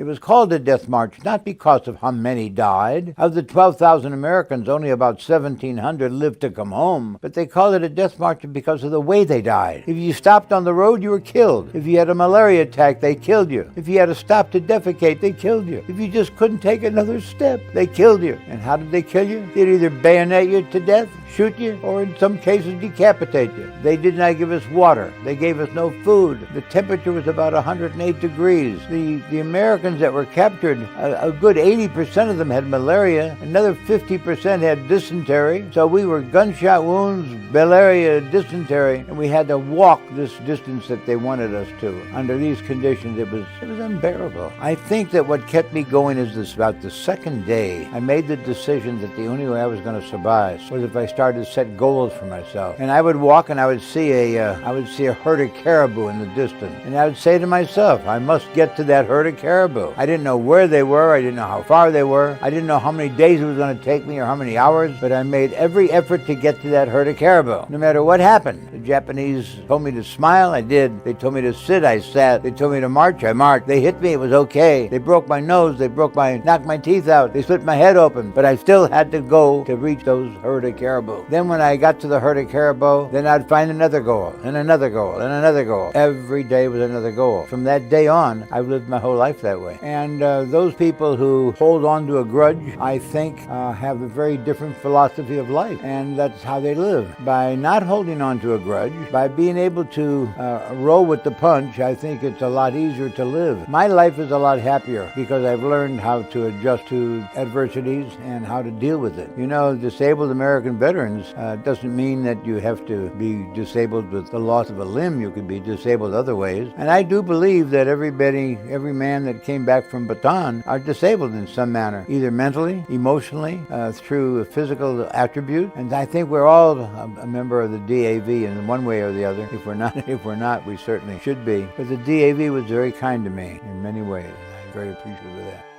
It was called a death march not because of how many died. Of the 12,000 Americans, only about 1,700 lived to come home. But they called it a death march because of the way they died. If you stopped on the road, you were killed. If you had a malaria attack, they killed you. If you had to stop to defecate, they killed you. If you just couldn't take another step, they killed you. And how did they kill you? They'd either bayonet you to death, shoot you, or in some cases decapitate you. They did not give us water. They gave us no food. The temperature was about 108 degrees. The Americans that were captured, a good 80% of them had malaria. Another 50% had dysentery. So we were gunshot wounds, malaria, dysentery, and we had to walk this distance that they wanted us to. Under these conditions, it was unbearable. I think that what kept me going is this: about the second day, I made the decision that the only way I was going to survive was if I started to set goals for myself. And I would walk and I would see a herd of caribou in the distance. And I would say to myself, I must get to that herd of caribou. I didn't know where they were. I didn't know how far they were. I didn't know how many days it was going to take me or how many hours, but I made every effort to get to that herd of caribou. No matter what happened. The Japanese told me to smile, I did. They told me to sit, I sat. They told me to march, I marched. They hit me, it was okay. They broke my nose, knocked my teeth out. They split my head open, but I still had to go to reach those herd of caribou. Then when I got to the herd of caribou, then I'd find another goal, and another goal, and another goal. Every day was another goal. From that day on, I've lived my whole life that way. And those people who hold on to a grudge, I think, have a very different philosophy of life, and that's how they live. By not holding on to a grudge, by being able to roll with the punch, I think it's a lot easier to live. My life is a lot happier because I've learned how to adjust to adversities and how to deal with it. You know, disabled American veterans doesn't mean that you have to be disabled with the loss of a limb. You could be disabled other ways. And I do believe that every man that came back from Bataan are disabled in some manner, either mentally, emotionally, through a physical attribute. And I think we're all a member of the DAV in one way or the other. If we're not, we certainly should be. But the DAV was very kind to me in many ways. I'm very appreciative of that.